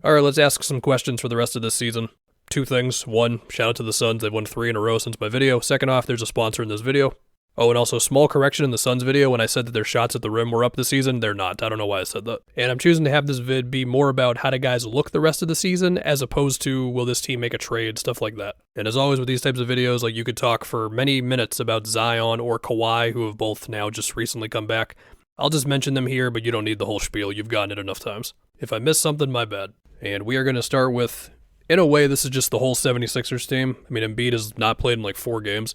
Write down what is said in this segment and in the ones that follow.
All right, let's ask some questions for the rest of this season. Two things. One, shout out to the Suns. They've won 3 in a row since my video. Second off, there's a sponsor in this video. Oh, and also, small correction in the Suns video. When I said that their shots at the rim were up this season, they're not. I don't know why I said that. And I'm choosing to have this vid be more about how do guys look the rest of the season, as opposed to will this team make a trade, stuff like that. And as always with these types of videos, like you could talk for many minutes about Zion or Kawhi, who have both now just recently come back. I'll just mention them here, but you don't need the whole spiel. You've gotten it enough times. If I missed something, my bad. And we are going to start with, in a way, this is just the whole 76ers team. I mean, Embiid has not played in like 4 games.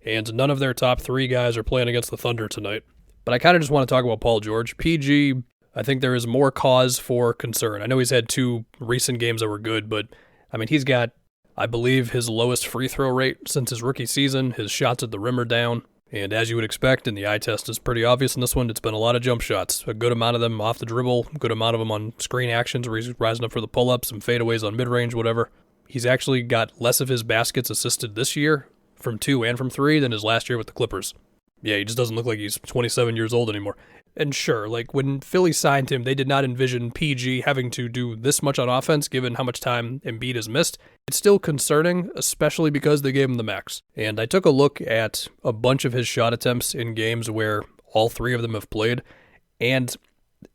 And none of their top 3 guys are playing against the Thunder tonight. But I kind of just want to talk about Paul George. PG, I think there is more cause for concern. I know he's had 2 recent games that were good, but I mean, he's got, I believe, his lowest free throw rate since his rookie season. His shots at the rim are down. And as you would expect, and the eye test is pretty obvious in this one, it's been a lot of jump shots. A good amount of them off the dribble, a good amount of them on screen actions where he's rising up for the pull-ups, some fadeaways on mid-range, whatever. He's actually got less of his baskets assisted this year from 2 and from 3 than his last year with the Clippers. Yeah, he just doesn't look like he's 27 years old anymore. And sure, like when Philly signed him, they did not envision PG having to do this much on offense given how much time Embiid has missed. It's still concerning, especially because they gave him the max. And I took a look at a bunch of his shot attempts in games where all 3 of them have played, and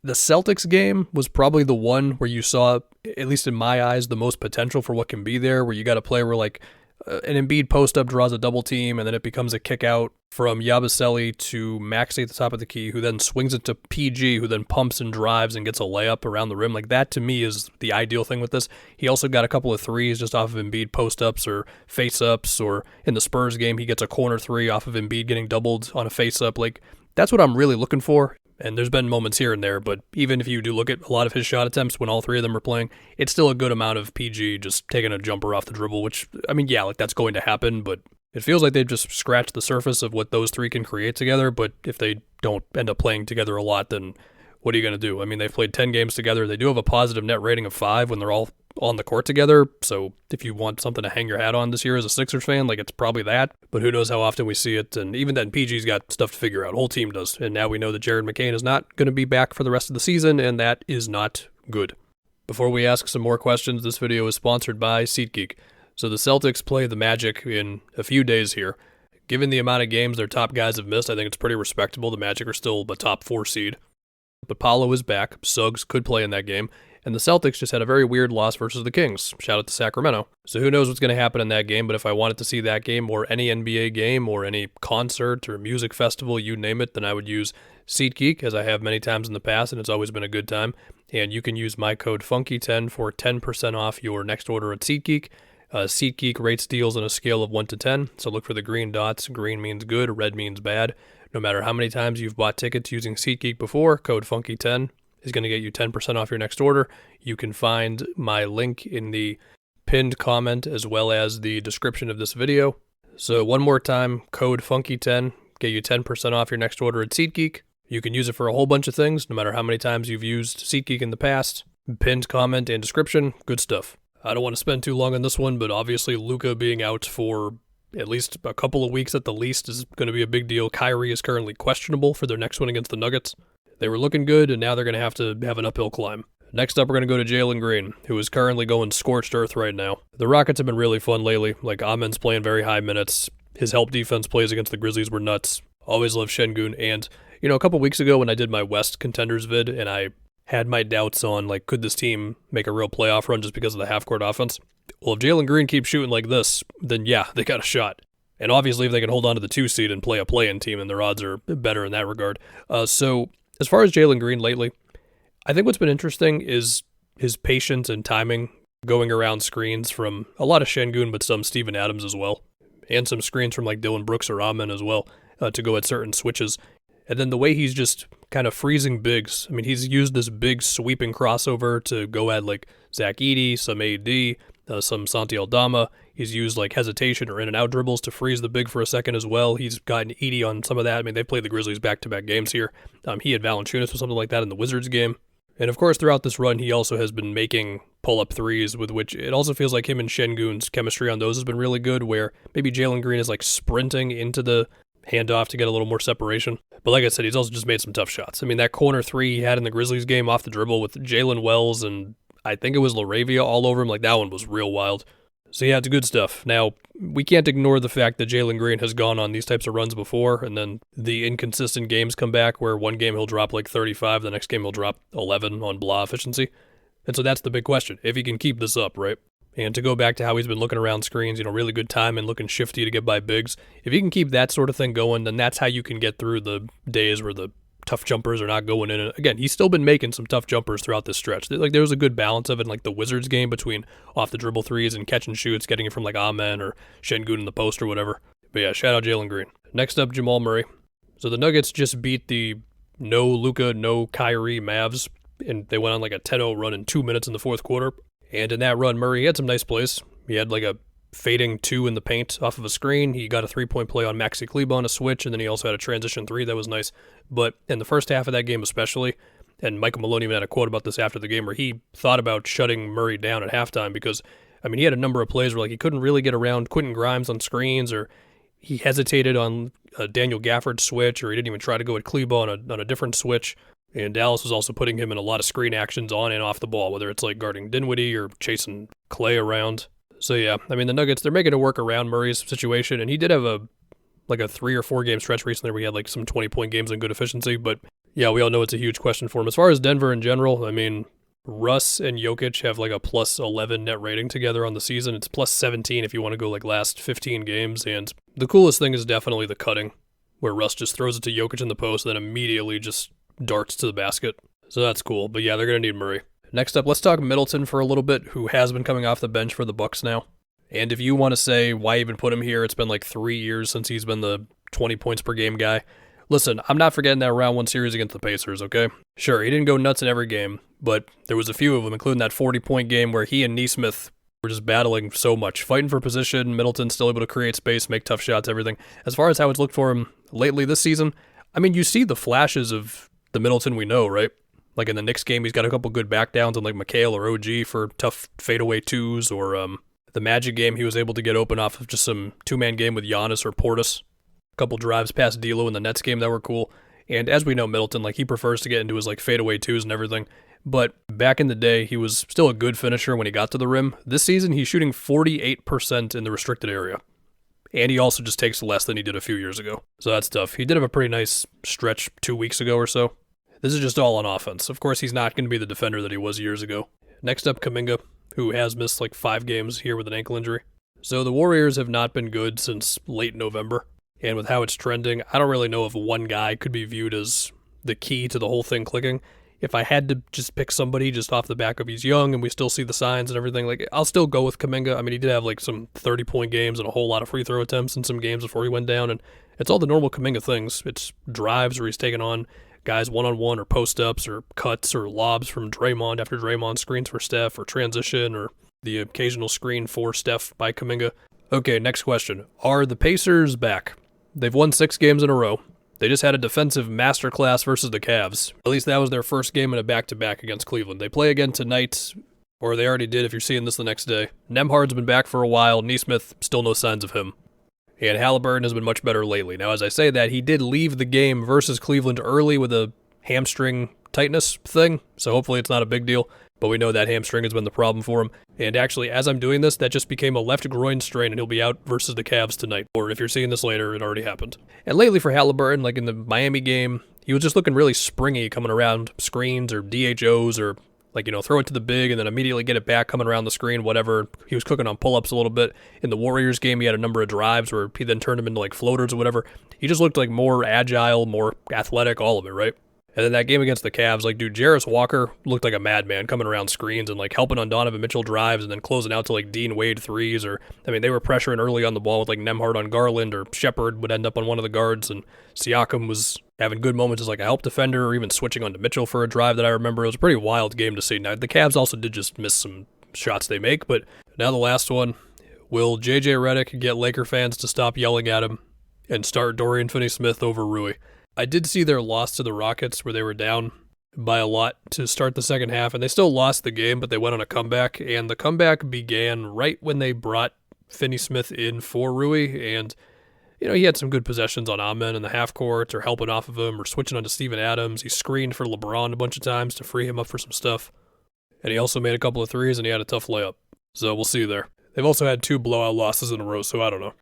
the Celtics game was probably the one where you saw, at least in my eyes, the most potential for what can be there, where you got a play where like an Embiid post-up draws a double team, and then it becomes a kick out from Yabusele to Maxey at the top of the key, who then swings it to PG, who then pumps and drives and gets a layup around the rim. Like, that to me is the ideal thing with this. He also got a couple of threes just off of Embiid post-ups or face-ups, or in the Spurs game, he gets a corner 3 off of Embiid getting doubled on a face-up. Like, that's what I'm really looking for. And there's been moments here and there, but even if you do look at a lot of his shot attempts when all 3 of them are playing, it's still a good amount of PG just taking a jumper off the dribble, which, I mean, yeah, like that's going to happen, but it feels like they've just scratched the surface of what those 3 can create together. But if they don't end up playing together a lot, then what are you going to do? I mean, they've played 10 games together. They do have a positive net rating of 5 when they're all on the court together. So if you want something to hang your hat on this year as a Sixers fan, like it's probably that. But who knows how often we see it. And even then, PG's got stuff to figure out. Whole team does. And now we know that Jared McCain is not going to be back for the rest of the season, and that is not good. Before we ask some more questions, this video is sponsored by SeatGeek. So the Celtics play the Magic in a few days here. Given the amount of games their top guys have missed, I think it's pretty respectable. The Magic are still the top 4 seed. But Paolo is back. Suggs could play in that game. And the Celtics just had a very weird loss versus the Kings. Shout out to Sacramento. So who knows what's going to happen in that game, but if I wanted to see that game or any NBA game or any concert or music festival, you name it, then I would use SeatGeek, as I have many times in the past, and it's always been a good time. And you can use my code FUNKY10 for 10% off your next order at SeatGeek. SeatGeek rates deals on a scale of 1 to 10, so look for the green dots. Green means good, red means bad. No matter how many times you've bought tickets using SeatGeek before, code FUNKY10 is going to get you 10% off your next order. You can find my link in the pinned comment as well as the description of this video. So one more time, code FUNKY10, get you 10% off your next order at SeatGeek. You can use it for a whole bunch of things, no matter how many times you've used SeatGeek in the past. Pinned comment and description, good stuff. I don't want to spend too long on this one, but obviously Luka being out for at least a couple of weeks at the least is going to be a big deal. Kyrie is currently questionable for their next one against the Nuggets. They were looking good, and now they're going to have an uphill climb. Next up, we're going to go to Jalen Green, who is currently going scorched earth right now. The Rockets have been really fun lately. Like, Amen's playing very high minutes. His help defense plays against the Grizzlies were nuts. Always love Şengün. And, you know, a couple weeks ago when I did my West contenders vid, and I had my doubts on, like, could this team make a real playoff run just because of the half-court offense? Well, if Jalen Green keeps shooting like this, then yeah, they got a shot. And obviously, if they can hold on to the 2 seed and play a play-in team, then their odds are better in that regard. So as far as Jalen Green lately, I think what's been interesting is his patience and timing going around screens from a lot of Şengün, but some Steven Adams as well, and some screens from like Dylan Brooks or Amen as well to go at certain switches. And then the way he's just kind of freezing bigs. I mean, he's used this big sweeping crossover to go at like Zach Edey, some AD, some Santi Aldama. He's used like hesitation or in and out dribbles to freeze the big for a second as well. He's gotten Edey on some of that. I mean, they've played the Grizzlies back-to-back games here. He had Valanciunas or something like that in the Wizards game. And of course, throughout this run, he also has been making pull-up threes, with which it also feels like him and Şengün's chemistry on those has been really good, where maybe Jalen Green is like sprinting into the handoff to get a little more separation. But like I said, he's also just made some tough shots. I mean, that corner 3 he had in the Grizzlies game off the dribble with Jalen Wells, and I think it was Laravia all over him. Like, that one was real wild. So yeah, it's good stuff. Now, we can't ignore the fact that Jalen Green has gone on these types of runs before, and then the inconsistent games come back where one game he'll drop like 35, the next game he'll drop 11 on blah efficiency. And so that's the big question, if he can keep this up, right? And to go back to how he's been looking around screens, really good time and looking shifty to get by bigs. If he can keep that sort of thing going, then that's how you can get through the days where the tough jumpers are not going in. And again, he's still been making some tough jumpers throughout this stretch. Like, there was a good balance of it in like the Wizards game between off the dribble threes and catch and shoots, getting it from like Amen or Şengün in the post or whatever. But yeah, shout out Jalen Green. Next up, Jamal Murray. So the Nuggets just beat the no Luka, no Kyrie Mavs, and they went on like a 10-0 run in 2 minutes in the fourth quarter. And in that run, Murray had some nice plays. He had like a fading 2 in the paint off of a screen. He got a 3-point play on Maxi Kleber on a switch, and then he also had a transition 3 that was nice. But in the first half of that game especially, and Michael Malone even had a quote about this after the game where he thought about shutting Murray down at halftime because, he had a number of plays where like he couldn't really get around Quentin Grimes on screens, or he hesitated on a Daniel Gafford switch, or he didn't even try to go at Kleber on a different switch. And Dallas was also putting him in a lot of screen actions on and off the ball, whether it's like guarding Dinwiddie or chasing Clay around. So yeah, the Nuggets, they're making it work around Murray's situation, and he did have a 3 or 4 game stretch recently where he had like some 20-point games and good efficiency, but yeah, we all know it's a huge question for him. As far as Denver in general, Russ and Jokic have like a plus 11 net rating together on the season. It's plus 17 if you want to go like last 15 games, and the coolest thing is definitely the cutting, where Russ just throws it to Jokic in the post and then immediately just darts to the basket. So that's cool, but yeah, they're going to need Murray. Next up, let's talk Middleton for a little bit, who has been coming off the bench for the Bucks now. And if you want to say why even put him here, it's been like 3 years since he's been the 20 points per game guy. Listen, I'm not forgetting that round 1 series against the Pacers, okay? Sure, he didn't go nuts in every game, but there was a few of them, including that 40-point game where he and Nesmith were just battling so much, fighting for position. Middleton still able to create space, make tough shots, everything. As far as how it's looked for him lately this season, you see the flashes of the Middleton we know, right? Like in the Knicks game, he's got a couple good backdowns on like McHale or OG for tough fadeaway 2s, or the Magic game, he was able to get open off of just some 2-man game with Giannis or Portis. A couple drives past D'Lo in the Nets game that were cool. And as we know, Middleton, like he prefers to get into his like fadeaway 2s and everything. But back in the day, he was still a good finisher when he got to the rim. This season, he's shooting 48% in the restricted area. And he also just takes less than he did a few years ago. So that's tough. He did have a pretty nice stretch 2 weeks ago or so. This is just all on offense. Of course, he's not going to be the defender that he was years ago. Next up, Kuminga, who has missed like 5 games here with an ankle injury. So the Warriors have not been good since late November. And with how it's trending, I don't really know if one guy could be viewed as the key to the whole thing clicking. If I had to just pick somebody just off the back of he's young and we still see the signs and everything, like I'll still go with Kuminga. He did have like some 30-point games and a whole lot of free throw attempts in some games before he went down, and it's all the normal Kuminga things. It's drives where he's taking on guys one-on-one or post-ups or cuts or lobs from Draymond after Draymond screens for Steph, or transition, or the occasional screen for Steph by Kuminga. Okay, next question. Are the Pacers back? They've won 6 games in a row. They just had a defensive masterclass versus the Cavs. At least that was their first game in a back-to-back against Cleveland. They play again tonight, or they already did if you're seeing this the next day. Nembhard's been back for a while. Nesmith, still no signs of him. And Halliburton has been much better lately. Now, as I say that, he did leave the game versus Cleveland early with a hamstring tightness thing, so hopefully it's not a big deal. But we know that hamstring has been the problem for him. And actually, as I'm doing this, that just became a left groin strain, and he'll be out versus the Cavs tonight. Or if you're seeing this later, it already happened. And lately for Halliburton, like in the Miami game, he was just looking really springy coming around screens or DHOs, or throw it to the big and then immediately get it back coming around the screen, whatever. He was cooking on pull-ups a little bit. In the Warriors game, he had a number of drives where he then turned them into like floaters or whatever. He just looked like more agile, more athletic, all of it, right? And then that game against the Cavs, Jarris Walker looked like a madman coming around screens and helping on Donovan Mitchell drives and then closing out to Dean Wade threes. Or they were pressuring early on the ball with Nembhard on Garland, or Shepard would end up on one of the guards, and Siakam was having good moments as a help defender, or even switching onto Mitchell for a drive that I remember. It was a pretty wild game to see. Now, the Cavs also did just miss some shots they make, but now the last one. Will JJ Redick get Laker fans to stop yelling at him and start Dorian Finney-Smith over Rui? I did see their loss to the Rockets where they were down by a lot to start the second half, and they still lost the game, but they went on a comeback, and the comeback began right when they brought Finney-Smith in for Rui, and he had some good possessions on Amen in the half court, or helping off of him, or switching onto Steven Adams. He screened for LeBron a bunch of times to free him up for some stuff. And he also made a couple of threes and he had a tough layup. So we'll see there. They've also had 2 blowout losses in a row, so I don't know.